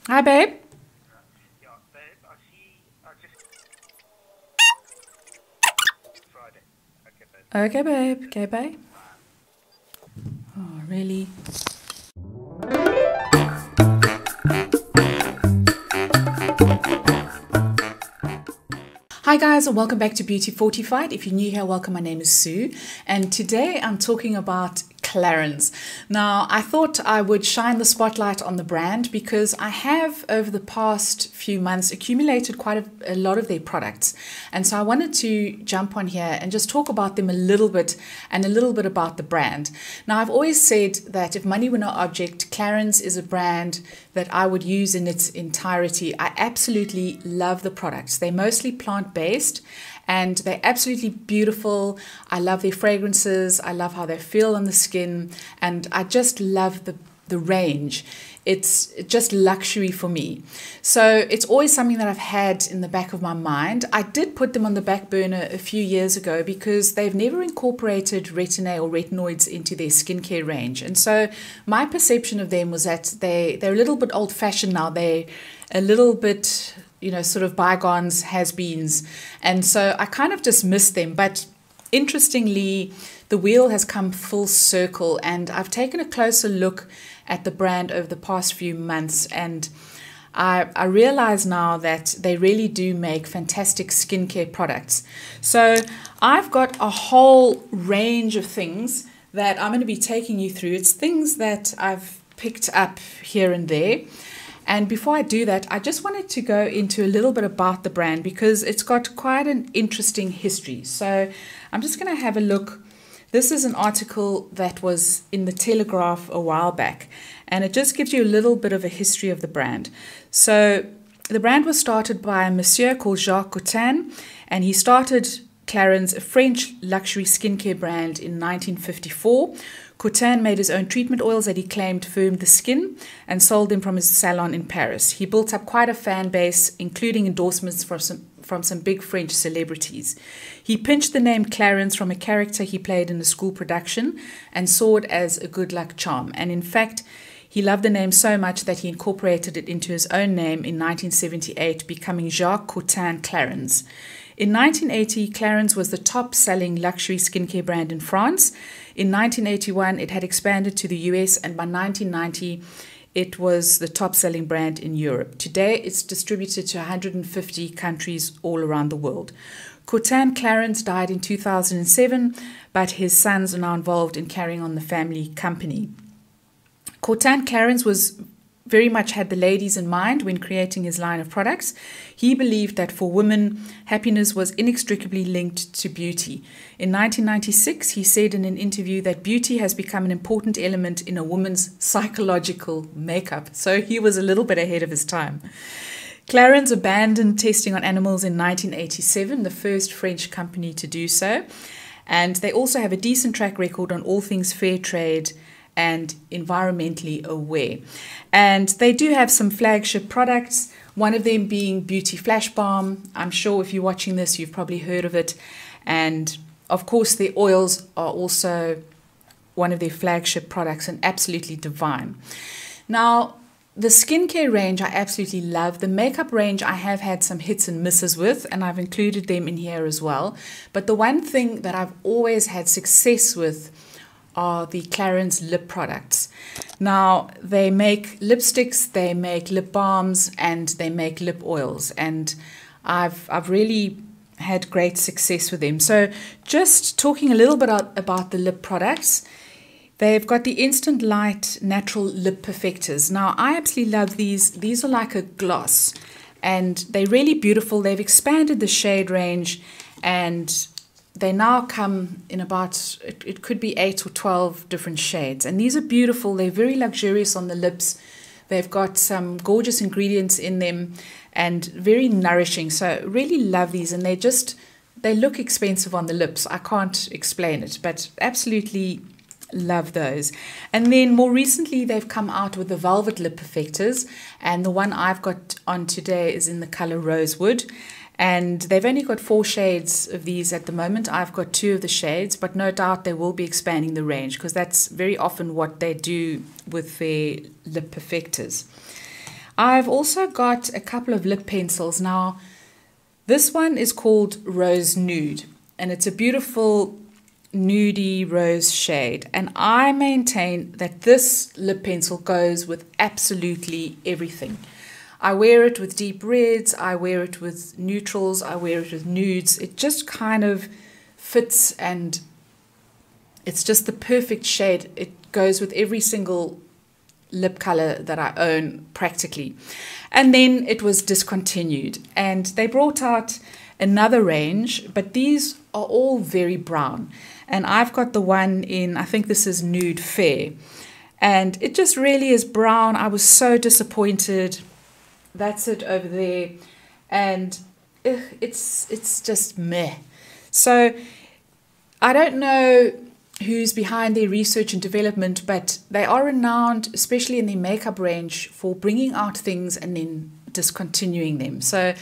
Hi, babe. Yeah, babe, I see. I just Friday. Okay, babe. Okay, babe. Okay, babe. Bye. Oh, really? Hi guys, and welcome back to Beauty Fortified. If you're new here, welcome. My name is Sue, and today I'm talking about Clarins. Now, I thought I would shine the spotlight on the brand because I have, over the past few months, accumulated quite a lot of their products. And so I wanted to jump on here and just talk about them a little bit and a little bit about the brand. Now, I've always said that if money were no object, Clarins is a brand that I would use in its entirety. I absolutely love the products. They're mostly plant-based and they're absolutely beautiful. I love their fragrances. I love how they feel on the skin, and I just love the range. It's just luxury for me. So it's always something that I've had in the back of my mind. I did put them on the back burner a few years ago because they've never incorporated retin-A or retinoids into their skincare range. And so my perception of them was that they're a little bit old-fashioned now. They're a little bit, sort of bygones, has-beens. And so I kind of just missed them. But interestingly, the wheel has come full circle, and I've taken a closer look at the brand over the past few months, and I realize now that they really do make fantastic skincare products. So I've got a whole range of things that I'm going to be taking you through. It's things that I've picked up here and there. And before I do that, I just wanted to go into a little bit about the brand because it's got quite an interesting history. So I'm just going to have a look. This is an article that was in the Telegraph a while back, and it just gives you a little bit of a history of the brand. So the brand was started by a monsieur called Jacques Coutin, and he started Clarins, a French luxury skincare brand, in 1954. Coutin made his own treatment oils that he claimed firmed the skin and sold them from his salon in Paris. He built up quite a fan base, including endorsements from some big French celebrities. He pinched the name Clarins from a character he played in a school production and saw it as a good luck charm. And in fact, he loved the name so much that he incorporated it into his own name in 1978, becoming Jacques Coutin Clarins. In 1980, Clarins was the top-selling luxury skincare brand in France. In 1981, it had expanded to the US, and by 1990, it was the top-selling brand in Europe. Today, it's distributed to 150 countries all around the world. Coutin Clarins died in 2007, but his sons are now involved in carrying on the family company. Coutin Clarins was very much had the ladies in mind when creating his line of products. He believed that for women, happiness was inextricably linked to beauty. In 1996, he said in an interview that beauty has become an important element in a woman's psychological makeup. So he was a little bit ahead of his time. Clarins abandoned testing on animals in 1987, the first French company to do so. And they also have a decent track record on all things fair trade and environmentally aware. And they do have some flagship products, one of them being Beauty Flash Balm. I'm sure if you're watching this, you've probably heard of it. And of course, their oils are also one of their flagship products and absolutely divine. Now, the skincare range I absolutely love. The makeup range I have had some hits and misses with, and I've included them in here as well. But the one thing that I've always had success with are the Clarins lip products. Now, they make lipsticks, they make lip balms, and they make lip oils. And I've really had great success with them. So just talking a little bit about the lip products, they've got the Instant Light Natural Lip Perfectors. Now, I absolutely love these. These are like a gloss, and they're really beautiful. They've expanded the shade range, and they now come in about, it could be 8 or 12 different shades. And these are beautiful. They're very luxurious on the lips. They've got some gorgeous ingredients in them and very nourishing. So really love these. And they look expensive on the lips. I can't explain it, but absolutely love those. And then more recently, they've come out with the Velvet Lip Perfectors. And the one I've got on today is in the color Rosewood. And they've only got 4 shades of these at the moment. I've got 2 of the shades, but no doubt they will be expanding the range because that's very often what they do with their lip perfectors. I've also got a couple of lip pencils. Now, this one is called Rose Nude, and it's a beautiful nudie rose shade. And I maintain that this lip pencil goes with absolutely everything. I wear it with deep reds, I wear it with neutrals, I wear it with nudes. It just kind of fits, and it's just the perfect shade. It goes with every single lip color that I own practically. And then it was discontinued, and they brought out another range, but these are all very brown. And I've got the one in, I think this is Nude Fair, and it just really is brown. I was so disappointed. That's it over there, and it's just meh. So I don't know who's behind their research and development, but they are renowned, especially in their makeup range, for bringing out things and then discontinuing them. So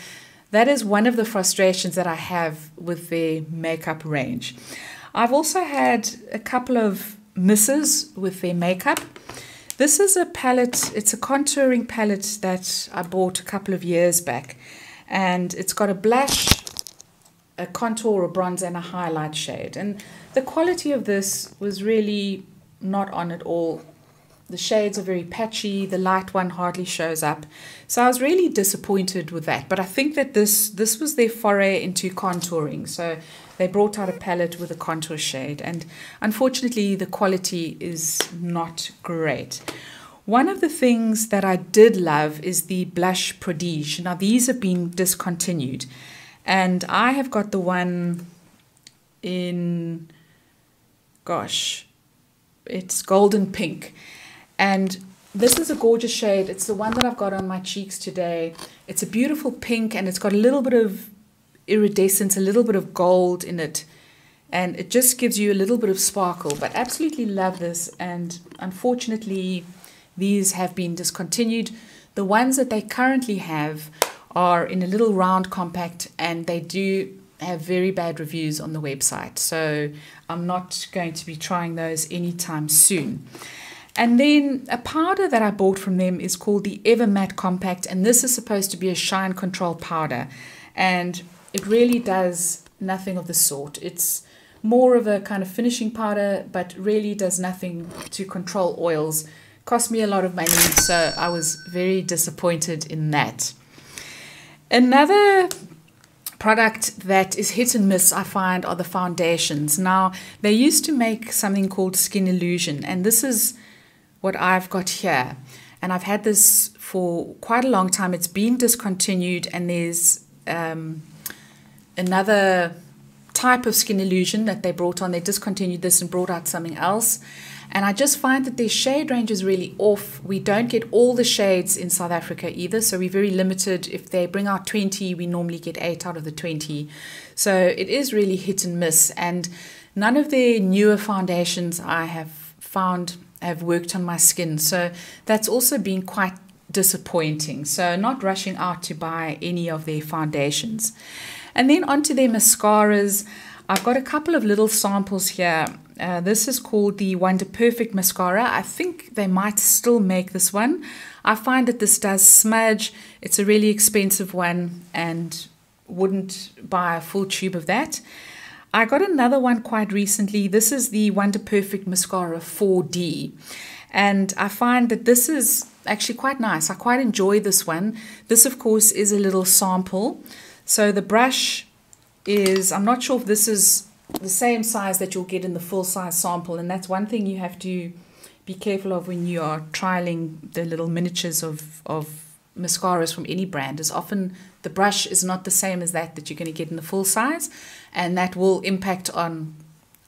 that is one of the frustrations that I have with their makeup range. I've also had a couple of misses with their makeup. This is a palette, it's a contouring palette that I bought a couple of years back. And it's got a blush, a contour, a bronzer, and a highlight shade. And the quality of this was really not on at all. The shades are very patchy, the light one hardly shows up. So I was really disappointed with that. But I think that this was their foray into contouring. So they brought out a palette with a contour shade, and unfortunately the quality is not great. One of the things that I did love is the blush Prodige. Now these have been discontinued, and I have got the one in, gosh, it's golden pink, and this is a gorgeous shade. It's the one that I've got on my cheeks today. It's a beautiful pink, and it's got a little bit of iridescence, a little bit of gold in it, and it just gives you a little bit of sparkle. But absolutely love this, and unfortunately these have been discontinued. The ones that they currently have are in a little round compact, and they do have very bad reviews on the website, so I'm not going to be trying those anytime soon. And then a powder that I bought from them is called the Ever Matte Compact, and this is supposed to be a shine control powder, and it really does nothing of the sort. It's more of a kind of finishing powder, but really does nothing to control oils. Cost me a lot of money, so I was very disappointed in that. Another product that is hit and miss, I find, are the foundations. Now, they used to make something called Skin Illusion, and this is what I've got here. And I've had this for quite a long time. It's been discontinued, and there's another type of Skin Illusion that they brought on. They discontinued this and brought out something else. And I just find that their shade range is really off. We don't get all the shades in South Africa either, so we're very limited. If they bring out 20, we normally get 8 out of the 20. So it is really hit and miss. And none of their newer foundations I have found have worked on my skin. So that's also been quite disappointing. So not rushing out to buy any of their foundations. And then onto their mascaras. I've got a couple of little samples here. This is called the Wonder Perfect Mascara. I think they might still make this one. I find that this does smudge. It's a really expensive one, and wouldn't buy a full tube of that. I got another one quite recently. This is the Wonder Perfect Mascara 4D. And I find that this is actually quite nice. I quite enjoy this one. This, of course, is a little sample. So the brush is, I'm not sure if this is the same size that you'll get in the full size sample, and that's one thing you have to be careful of when you are trialing the little miniatures of mascaras from any brand, is often the brush is not the same as that you're going to get in the full size, and that will impact on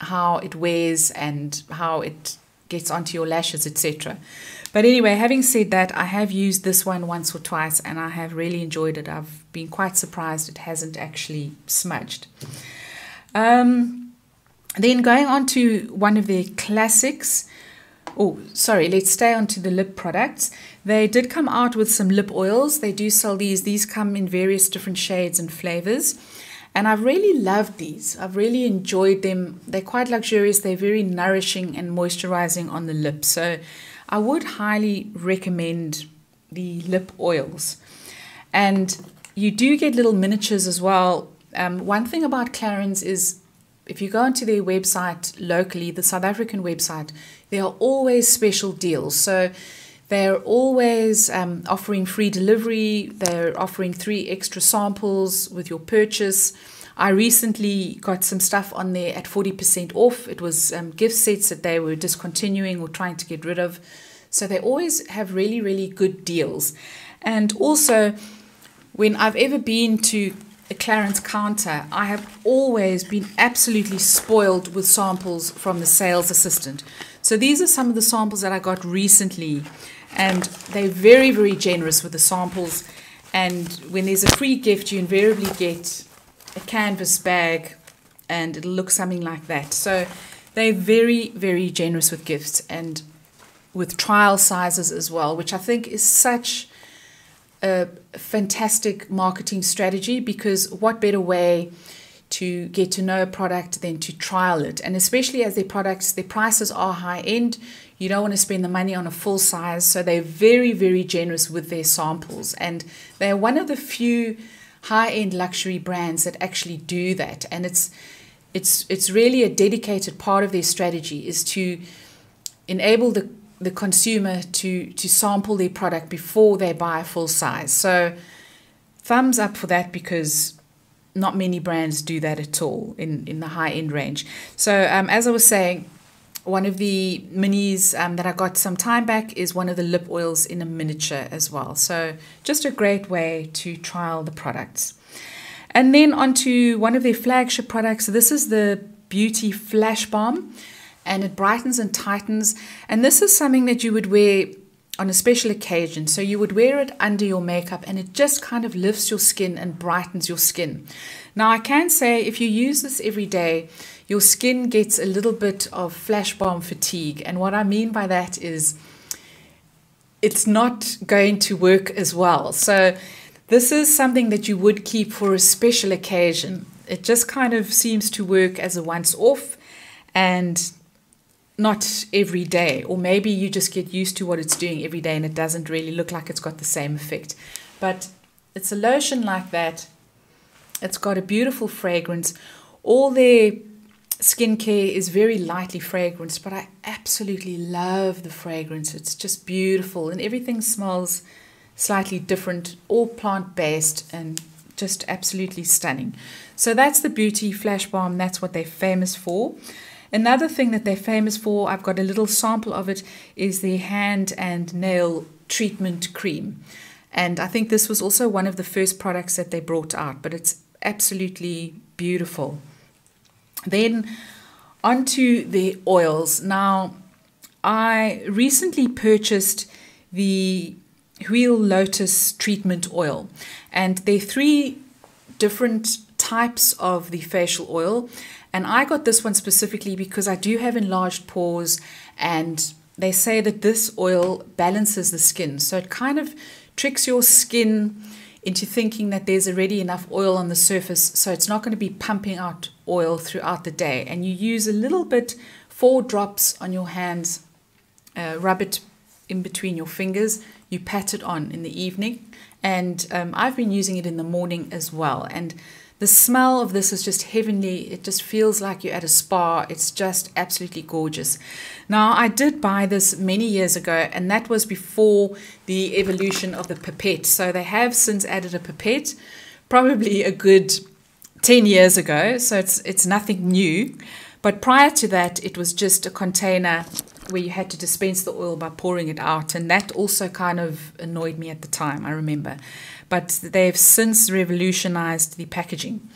how it wears and how it gets onto your lashes, etc. But anyway, having said that, I have used this one once or twice, and I have really enjoyed it. I've been quite surprised it hasn't actually smudged. Then going on to one of their classics. Oh, sorry, let's stay on to the lip products. They did come out with some lip oils. They do sell these. These come in various different shades and flavors. And I've really loved these. I've really enjoyed them. They're quite luxurious. They're very nourishing and moisturizing on the lips. So I would highly recommend the lip oils. And you do get little miniatures as well. One thing about Clarins is if you go onto their website locally, the South African website, there are always special deals. So they're always offering free delivery. They're offering 3 extra samples with your purchase. I recently got some stuff on there at 40% off. It was gift sets that they were discontinuing or trying to get rid of. So they always have really, really good deals. And also, when I've ever been to a Clarins counter, I have always been absolutely spoiled with samples from the sales assistant. So these are some of the samples that I got recently, and they're very, very generous with the samples. And when there's a free gift, you invariably get a canvas bag, and it'll look something like that. So they're very, very generous with gifts and with trial sizes as well, which I think is such a fantastic marketing strategy, because what better way to get to know a product than to trial it? And especially as their prices are high end, you don't want to spend the money on a full size. So they're very, very generous with their samples. And they're one of the few high-end luxury brands that actually do that. And it's really a dedicated part of their strategy is to enable the consumer to sample their product before they buy a full size. So thumbs up for that, because not many brands do that at all in the high-end range. So as I was saying, one of the minis that I got some time back is one of the lip oils in a miniature as well. So just a great way to trial the products. And then onto one of their flagship products. This is the Beauty Flash Balm, and it brightens and tightens. And this is something that you would wear on a special occasion. So you would wear it under your makeup, and it just kind of lifts your skin and brightens your skin. Now I can say if you use this every day, your skin gets a little bit of flash balm fatigue. And what I mean by that is it's not going to work as well. So this is something that you would keep for a special occasion. It just kind of seems to work as a once off and not every day. Or maybe you just get used to what it's doing every day and it doesn't really look like it's got the same effect. But it's a lotion like that. It's got a beautiful fragrance. All their skincare is very lightly fragranced, but I absolutely love the fragrance. It's just beautiful, and everything smells slightly different, all plant-based, and just absolutely stunning. So that's the Beauty Flash Balm. That's what they're famous for. Another thing that they're famous for, I've got a little sample of it, is the hand and nail treatment cream. And I think this was also one of the first products that they brought out, but it's absolutely beautiful. Then onto the oils. Now, I recently purchased the Lotus Treatment Oil, and there are 3 different types of the facial oil, and I got this one specifically because I do have enlarged pores, and they say that this oil balances the skin, so it kind of tricks your skin into thinking that there's already enough oil on the surface, so it's not going to be pumping out oil throughout the day. And you use a little bit, 4 drops on your hands, rub it in between your fingers, you pat it on in the evening, and I've been using it in the morning as well. And the smell of this is just heavenly. It just feels like you're at a spa. It's just absolutely gorgeous. Now, I did buy this many years ago, and that was before the evolution of the pipette. So they have since added a pipette, probably a good 10 years ago. So it's nothing new. But prior to that, it was just a container where you had to dispense the oil by pouring it out. And that also kind of annoyed me at the time, I remember. But they've since revolutionized the packaging.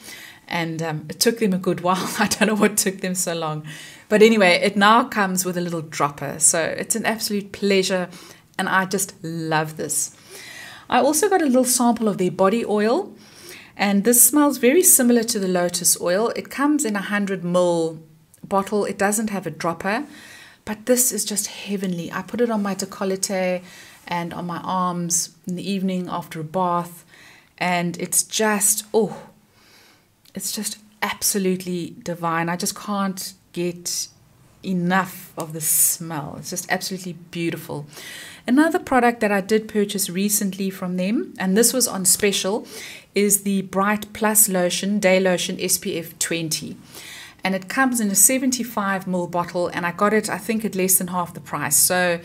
And it took them a good while. I don't know what took them so long. But anyway, it now comes with a little dropper. So it's an absolute pleasure. And I just love this. I also got a little sample of their body oil. And this smells very similar to the Lotus oil. It comes in a 100 ml bottle. It doesn't have a dropper. But this is just heavenly. I put it on my décolleté and on my arms in the evening after a bath. And it's just, it's just absolutely divine. I just can't get enough of the smell. It's just absolutely beautiful. Another product that I did purchase recently from them, and this was on special, is the Bright Plus Lotion, Day Lotion SPF 20. And it comes in a 75ml bottle, and I got it, I think, at less than half the price. So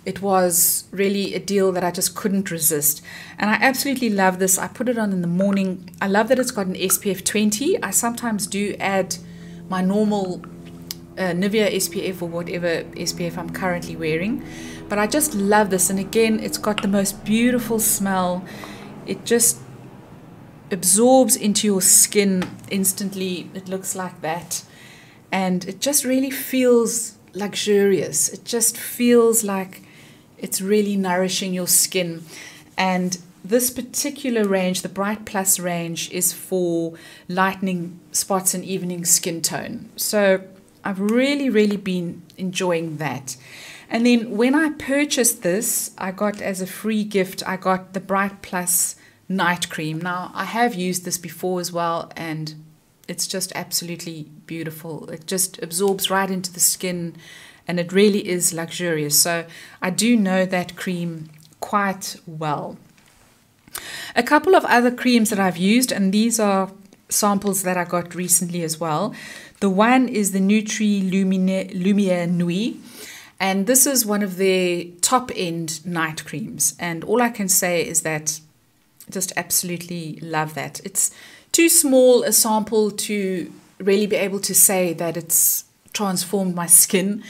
it was really a deal that I just couldn't resist. And I absolutely love this. I put it on in the morning. I love that it's got an SPF 20. I sometimes do add my normal Nivea SPF or whatever SPF I'm currently wearing. But I just love this. And again, it's got the most beautiful smell. It just absorbs into your skin instantly. It looks like that. And it just really feels luxurious. It just feels like it's really nourishing your skin. And this particular range, the Bright Plus range, is for lightening spots and evening skin tone. So I've really been enjoying that. And then when I purchased this, I got as a free gift, I got the Bright Plus Night Cream. Now, I have used this before as well, and it's just absolutely beautiful. It just absorbs right into the skin, and it really is luxurious. So I do know that cream quite well. A couple of other creams that I've used, and these are samples that I got recently as well. The one is the Nutri Lumiere Nuit. And this is one of their top-end night creams. And all I can say is that I just absolutely love that. It's too small a sample to really be able to say that it's transformed my skin.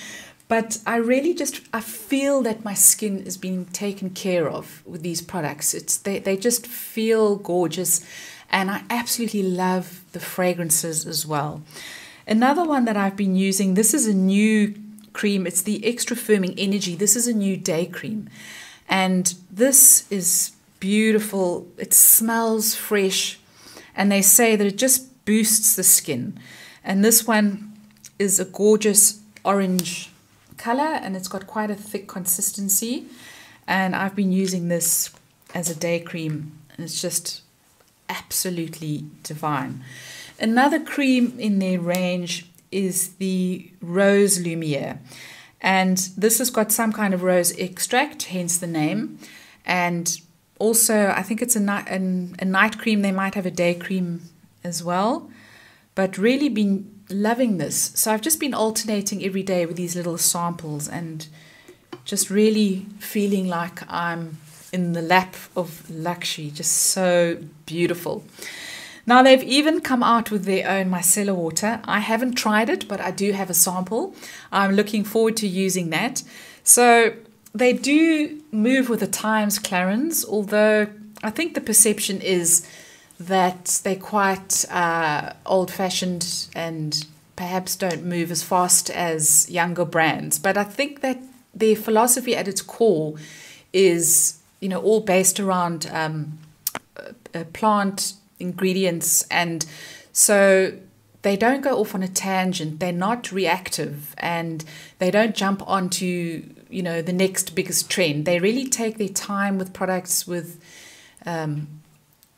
But I really I feel that my skin is being taken care of with these products. They just feel gorgeous. And I absolutely love the fragrances as well. Another one that I've been using, this is a new cream. It's the Extra Firming Energy. This is a new day cream. And this is beautiful. It smells fresh. And they say that it just boosts the skin. And this one is a gorgeous orange color, and it's got quite a thick consistency. And I've been using this as a day cream, and it's just absolutely divine. Another cream in their range is the Rose Lumiere, and this has got some kind of rose extract, hence the name. And also I think it's a night cream. They might have a day cream as well, but really been loving this. So I've just been alternating every day with these little samples and just really feeling like I'm in the lap of luxury. Just so beautiful. Now, they've even come out with their own micellar water. I haven't tried it, but I do have a sample. I'm looking forward to using that. So they do move with the times, Clarins, although I think the perception is that they're quite old-fashioned and perhaps don't move as fast as younger brands. But I think that their philosophy at its core is, you know, all based around plant ingredients, and so they don't go off on a tangent. They're not reactive, and they don't jump onto, you know, the next biggest trend. They really take their time with products, with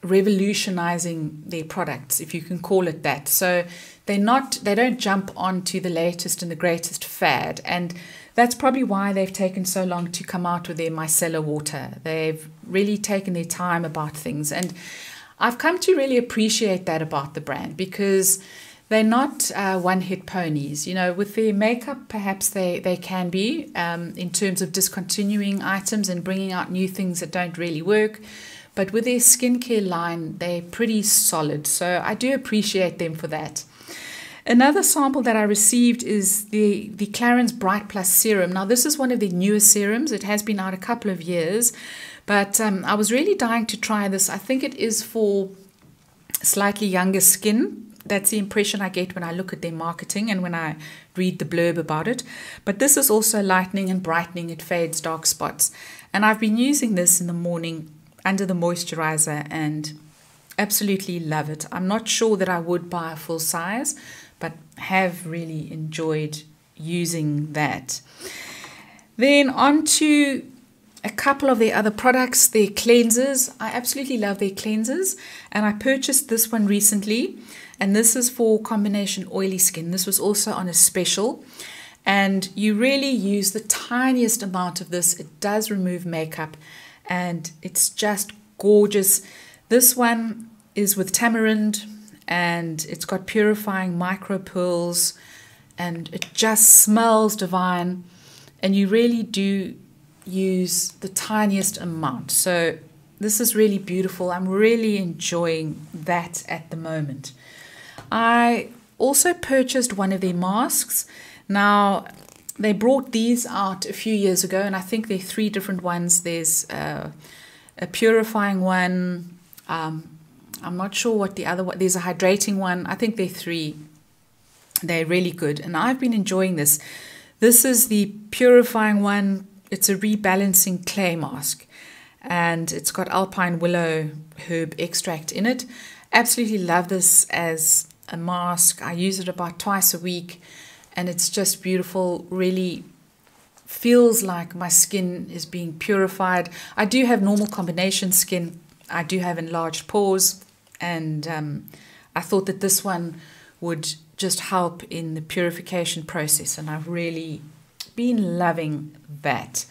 revolutionizing their products, if you can call it that. So they don't jump onto the latest and the greatest fad, and that's probably why they've taken so long to come out with their micellar water. They've really taken their time about things, and I've come to really appreciate that about the brand, because they're not one-hit ponies. You know, with their makeup, perhaps they can be in terms of discontinuing items and bringing out new things that don't really work. But with their skincare line, they're pretty solid. So I do appreciate them for that. Another sample that I received is the Clarins Bright Plus Serum. Now, this is one of the newest serums. It has been out a couple of years. But I was really dying to try this. I think it is for slightly younger skin. That's the impression I get when I look at their marketing and when I read the blurb about it. But this is also lightening and brightening. It fades dark spots. And I've been using this in the morning under the moisturizer and absolutely love it. I'm not sure that I would buy a full size, but have really enjoyed using that. Then on to a couple of their other products, their cleansers. I absolutely love their cleansers, and I purchased this one recently, and this is for combination oily skin. This was also on a special, And you really use the tiniest amount of this. It does remove makeup and it's just gorgeous. This one is with tamarind and it's got purifying micro pearls and it just smells divine. And you really do use the tiniest amount. So this is really beautiful. I'm really enjoying that at the moment. I also purchased one of their masks. Now, they brought these out a few years ago, and I think there are 3 different ones. There's a purifying one. I'm not sure what the other one. There's a hydrating one. I think there are 3. They're really good, and I've been enjoying this. This is the purifying one. It's a rebalancing clay mask, and it's got alpine willow herb extract in it. Absolutely love this as a mask. I use it about twice a week. And it's just beautiful, really feels like my skin is being purified. I do have normal combination skin. I do have enlarged pores. And I thought that this one would just help in the purification process. And I've really been loving that.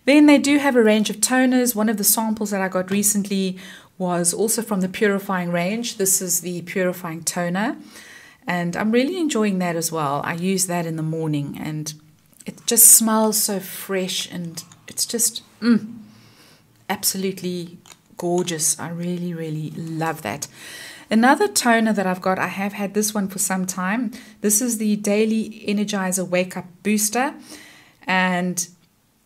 Then they do have a range of toners. One of the samples that I got recently was also from the purifying range. This is the purifying toner. And I'm really enjoying that as well. I use that in the morning and it just smells so fresh and it's just absolutely gorgeous. I really, really love that. Another toner that I've got, I have had this one for some time. This is the Daily Energizer Wake Up Booster. And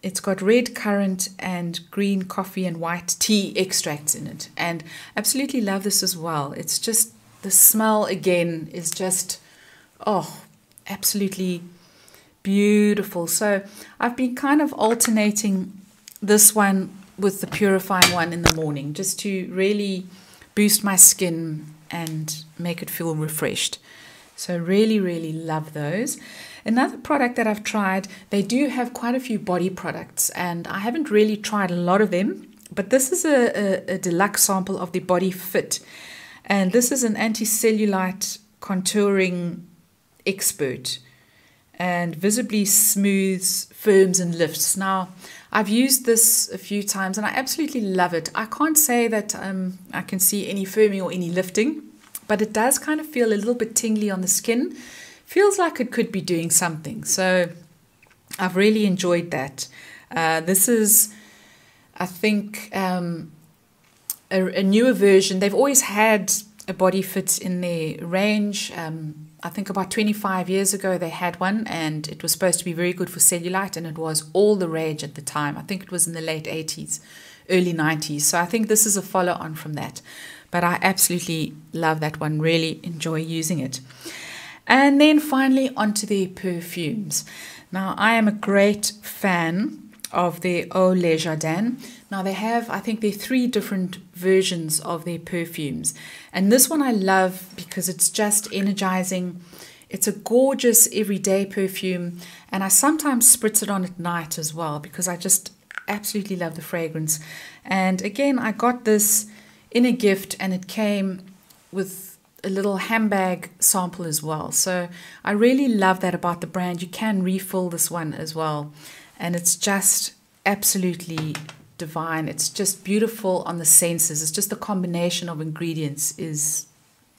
it's got red currant and green coffee and white tea extracts in it. And absolutely love this as well. It's just, the smell again is just, oh, absolutely beautiful. So I've been kind of alternating this one with the purifying one in the morning just to really boost my skin and make it feel refreshed. So really, really love those. Another product that I've tried, they do have quite a few body products and I haven't really tried a lot of them, but this is a deluxe sample of the Body Fit. And this is an anti-cellulite contouring expert and visibly smooths, firms and lifts. Now, I've used this a few times and I absolutely love it. I can't say that I can see any firming or any lifting, but it does kind of feel a little bit tingly on the skin. Feels like it could be doing something. So I've really enjoyed that. This is, I think, a newer version. They've always had a Body Fit in their range. I think about 25 years ago they had one and it was supposed to be very good for cellulite and it was all the rage at the time. I think it was in the late 80s, early 90s. So I think this is a follow on from that. But I absolutely love that one, really enjoy using it. And then finally onto their perfumes. Now I am a great fan of their Eau Le Jardin. Now they have, I think there are 3 different versions of their perfumes. And this one I love because it's just energizing. It's a gorgeous everyday perfume. And I sometimes spritz it on at night as well because I just absolutely love the fragrance. And again, I got this in a gift and it came with a little handbag sample as well. So I really love that about the brand. You can refill this one as well. And it's just absolutely divine. It's just beautiful on the senses. It's just the combination of ingredients is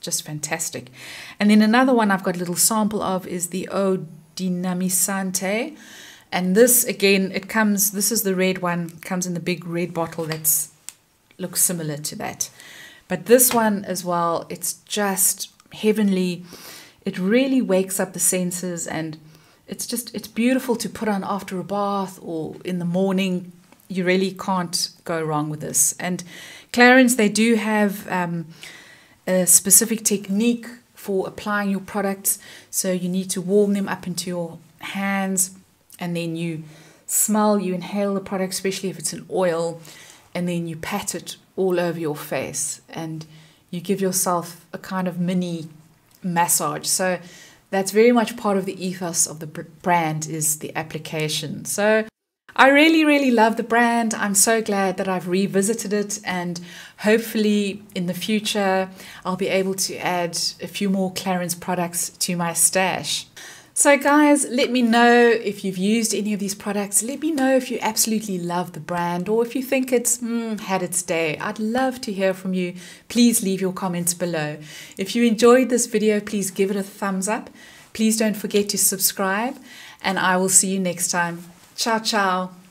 just fantastic. And then another one I've got a little sample of is the Eau Dinamisante. And this again, it comes, this is the red one, comes in the big red bottle that's looks similar to that. But this one as well, it's just heavenly. It really wakes up the senses and it's beautiful to put on after a bath or in the morning. You really can't go wrong with this. And Clarins, they do have a specific technique for applying your products. So you need to warm them up into your hands and then you smell, you inhale the product, especially if it's an oil, and then you pat it all over your face and you give yourself a kind of mini massage. So that's very much part of the ethos of the brand is the application. So I really, really love the brand. I'm so glad that I've revisited it and hopefully in the future I'll be able to add a few more Clarins products to my stash. So guys, let me know if you've used any of these products. Let me know if you absolutely love the brand or if you think it's had its day. I'd love to hear from you. Please leave your comments below. If you enjoyed this video, please give it a thumbs up. Please don't forget to subscribe, and I will see you next time. Ciao, ciao.